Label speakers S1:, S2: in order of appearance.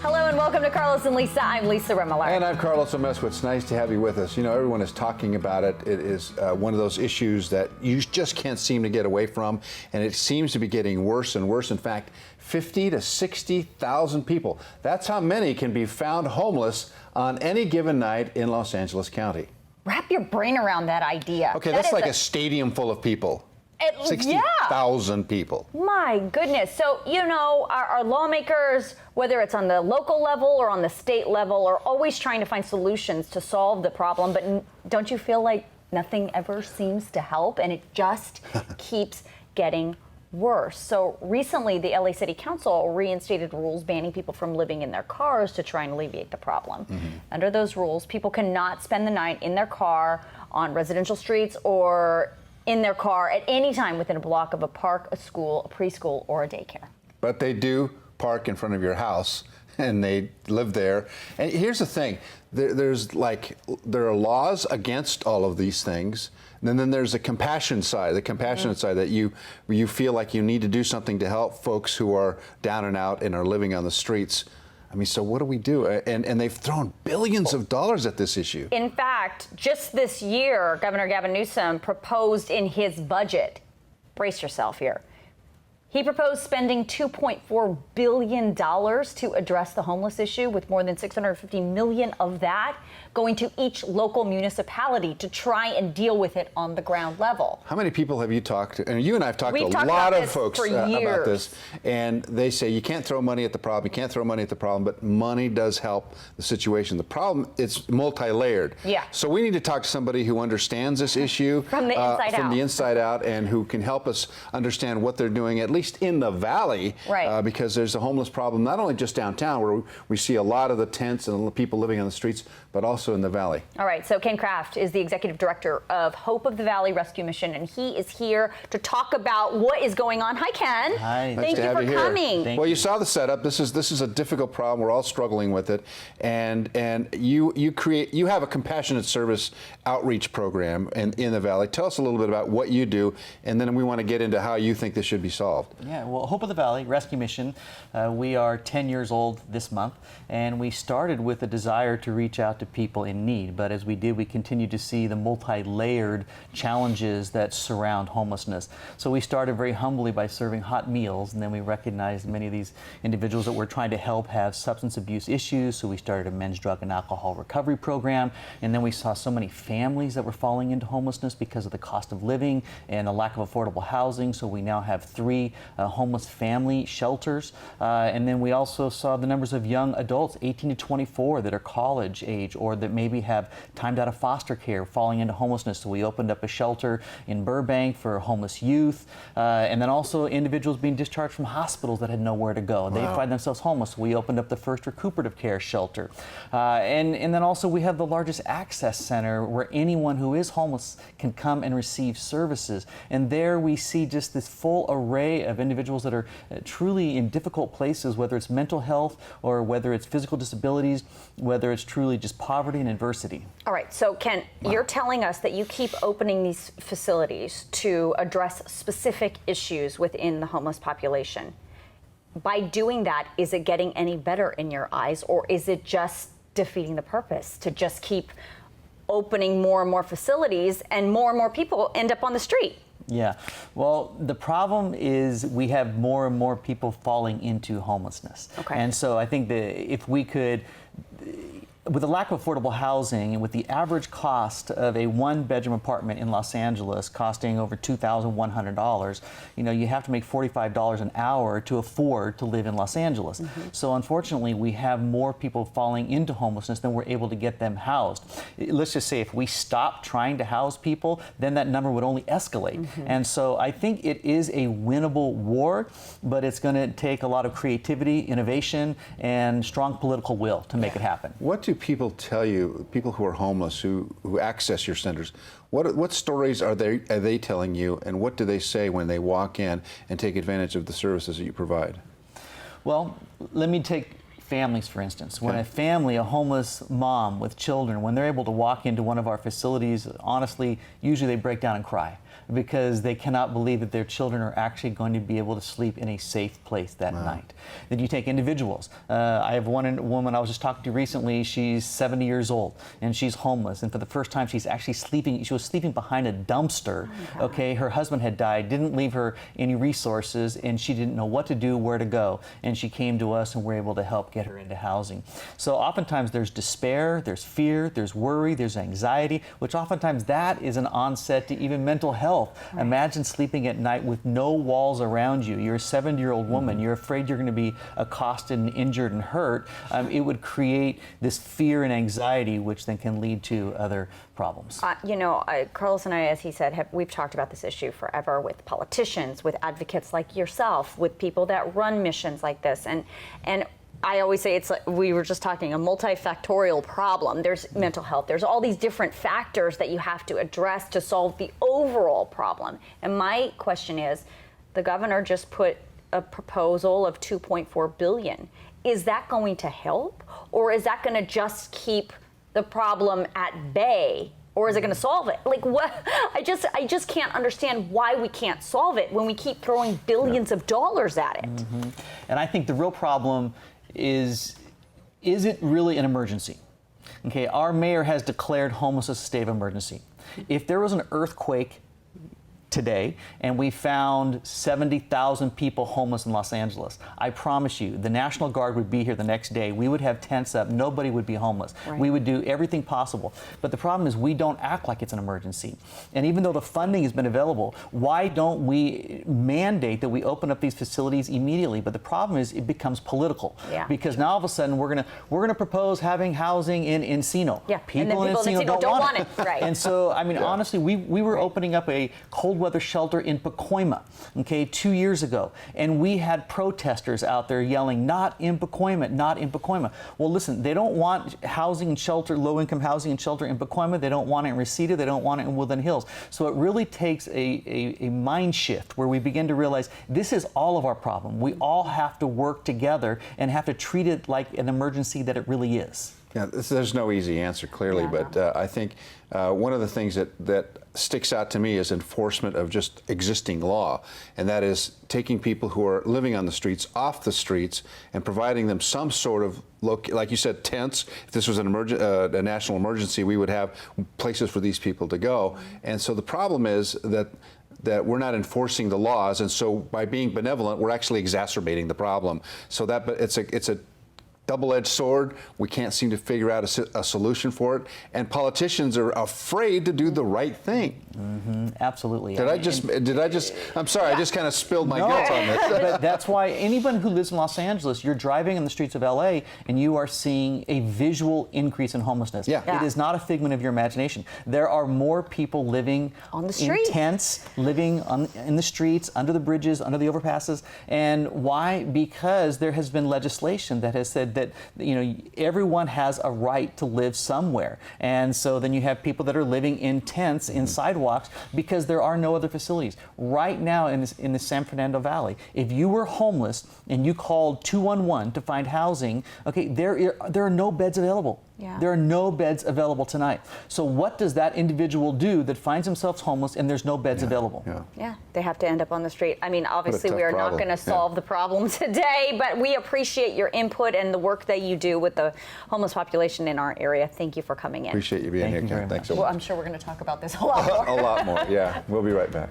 S1: Hello and welcome to Carlos and Lisa. I'm Lisa Remillard.
S2: And I'm Carlos Omesco. It's nice to have you with us. You know, everyone is talking about it. It is one of those issues that you just can't seem to get away from, and it seems to be getting worse and worse. In fact, 50 to 60,000 people. That's how many can be found homeless on any given night in Los Angeles County.
S1: Wrap your brain around that idea.
S2: Okay, that's like a stadium full of people. 60,000 people.
S1: My goodness. So, you know, our lawmakers, whether it's on the local level or on the state level, are always trying to find solutions to solve the problem. But don't you feel like nothing ever seems to help and it just keeps getting worse? So recently, the LA City Council reinstated rules banning people from living in their cars to try and alleviate the problem. Under those rules, people cannot spend the night in their car on residential streets or in their car at any time within a block of a park, a school, a preschool, or a daycare.
S2: But they do park in front of your house and they live there. And here's the thing, there are laws against all of these things. And then there's the compassionate side that you feel like you need to do something to help folks who are down and out and are living on the streets. I mean, so what do we do? And they've thrown billions of dollars at this issue.
S1: In fact, just this year, Governor Gavin Newsom proposed in his budget, brace yourself here, he proposed spending $2.4 billion to address the homeless issue, with more than $650 million of that going to each local municipality to try and deal with it on the ground level.
S2: How many people have you talked to? And you and I have talked to a lot of folks about this, and they say you can't throw money at the problem, but money does help the situation. The problem, it's multi-layered.
S1: Yeah.
S2: So we need to talk to somebody who understands this issue
S1: from the inside out,
S2: and who can help us understand what they're doing, at least in the valley,
S1: right?
S2: Because there's a homeless problem not only just downtown, where we see a lot of the tents and the people living on the streets, but also in the valley.
S1: All right, so Ken Kraft is the executive director of Hope of the Valley Rescue Mission, and he is here to talk about what is going on. Hi, Ken.
S3: Hi.
S1: Thank you for coming.
S2: Well, you saw the setup. This is a difficult problem. We're all struggling with it, and you have a compassionate service outreach program in the valley. Tell us a little bit about what you do, and then we want to get into how you think this should be solved.
S3: Yeah, well, Hope of the Valley Rescue Mission, we are 10 years old this month, and we started with a desire to reach out to people in need. But as we did, we continued to see the multi-layered challenges that surround homelessness. So we started very humbly by serving hot meals, and then we recognized many of these individuals that we're trying to help have substance abuse issues. So we started a men's drug and alcohol recovery program, and then we saw so many families that were falling into homelessness because of the cost of living and the lack of affordable housing. So we now have 3 homeless family shelters. And then we also saw the numbers of young adults, 18 to 24, that are college age or that maybe have timed out of foster care falling into homelessness. So we opened up a shelter in Burbank for homeless youth. And then also individuals being discharged from hospitals that had nowhere to go. They find themselves homeless. So we opened up the first recuperative care shelter. And then also we have the largest access center where anyone who is homeless can come and receive services. And there we see just this full array of individuals that are truly in difficult places, whether it's mental health or whether it's physical disabilities, whether it's truly just poverty and adversity.
S1: All right, so Ken, you're telling us that you keep opening these facilities to address specific issues within the homeless population. By doing that, is it getting any better in your eyes, or is it just defeating the purpose to just keep opening more and more facilities and more people end up on the street?
S3: Yeah, well, the problem is we have more and more people falling into homelessness.
S1: Okay.
S3: And so I think that if we could, with the lack of affordable housing and with the average cost of a 1-bedroom apartment in Los Angeles costing over $2,100, you know, you have to make $45 an hour to afford to live in Los Angeles. So unfortunately, we have more people falling into homelessness than we're able to get them housed. Let's just say if we stop trying to house people, then that number would only escalate. And so I think it is a winnable war, but it's going to take a lot of creativity, innovation, and strong political will to make it happen.
S2: What do people tell you, people who are homeless, who access your centers? What stories are they telling you, and what do they say when they walk in and take advantage of the services that you provide?
S3: Well, let me take families, for instance. When a family, a homeless mom with children, when they're able to walk into one of our facilities, honestly, usually they break down and cry. because they cannot believe that their children are actually going to be able to sleep in a safe place that night. Then you take individuals. I have one woman I was just talking to recently. She's 70 years old and she's homeless, and for the first time she's actually sleeping. She was sleeping behind a dumpster. Okay, her husband had died, didn't leave her any resources, and she didn't know what to do, where to go, and she came to us and we're able to help get her into housing. So oftentimes there's despair, there's fear, there's worry, there's anxiety, which oftentimes that is an onset to even mental health. Imagine sleeping at night with no walls around you. You're a 70-year-old woman. You're afraid you're going to be accosted and injured and hurt. It would create this fear and anxiety, which then can lead to other problems.
S1: Carlos and I, as he said, we've talked about this issue forever with politicians, with advocates like yourself, with people that run missions like this, and I always say it's like we were just talking, a multifactorial problem. There's mental health. There's all these different factors that you have to address to solve the overall problem. And my question is, the governor just put a proposal of $2.4 billion. Is that going to help, or is that going to just keep the problem at bay, or is it going to solve it? Like, what? I just can't understand why we can't solve it when we keep throwing billions of dollars at it.
S3: And I think the real problem is it really an emergency? Okay, our mayor has declared homelessness a state of emergency. If there was an earthquake today and we found 70,000 people homeless in Los Angeles, I promise you the National Guard would be here the next day. We would have tents up. Nobody would be homeless. Right. We would do everything possible. But the problem is we don't act like it's an emergency. And even though the funding has been available, why don't we mandate that we open up these facilities immediately? But the problem is it becomes political.
S1: Yeah.
S3: Because now all of a sudden we're gonna propose having housing in Encino.
S1: Yeah.
S3: People in Encino don't want it.
S1: Right.
S3: And so, I mean, honestly, we were opening up a cold weather shelter in Pacoima, okay, 2 years ago, and we had protesters out there yelling, "Not in Pacoima, not in Pacoima." Well, listen, they don't want housing and shelter, low-income housing and shelter in Pacoima. They don't want it in Reseda. They don't want it in Woodland Hills. So it really takes a mind shift where we begin to realize this is all of our problem. We all have to work together and have to treat it like an emergency that it really is.
S2: Yeah, there's no easy answer, clearly, but I think one of the things that sticks out to me is enforcement of just existing law, and that is taking people who are living on the streets off the streets and providing them some sort of, like you said, tents. If this was a national emergency, we would have places for these people to go. And so the problem is that we're not enforcing the laws, and so by being benevolent, we're actually exacerbating the problem. So but it's a double-edged sword. We can't seem to figure out a solution for it, and politicians are afraid to do the right thing.
S3: Absolutely.
S2: Did I just? I'm sorry. I just kind of spilled my guts on this.
S3: But that's why anyone who lives in Los Angeles, you're driving in the streets of LA and you are seeing a visual increase in homelessness.
S2: Yeah.
S3: It is not a figment of your imagination. There are more people living
S1: on the street,
S3: in tents, living in the streets, under the bridges, under the overpasses. And why? Because there has been legislation that has said that everyone has a right to live somewhere. And so then you have people that are living in tents, in sidewalks, because there are no other facilities. Right now in the San Fernando Valley, if you were homeless and you called 211 to find housing, okay, there are no beds available.
S1: Yeah.
S3: There are no beds available tonight. So what does that individual do that finds himself homeless and there's no beds available?
S1: Yeah, they have to end up on the street. I mean, obviously we are not going to solve the problem today, but we appreciate your input and the work that you do with the homeless population in our area. Thank you for coming in.
S2: Appreciate you being here, Ken. Thanks so much.
S1: Well, I'm sure we're going to talk about this a lot more.
S2: A lot more, yeah. We'll be right back.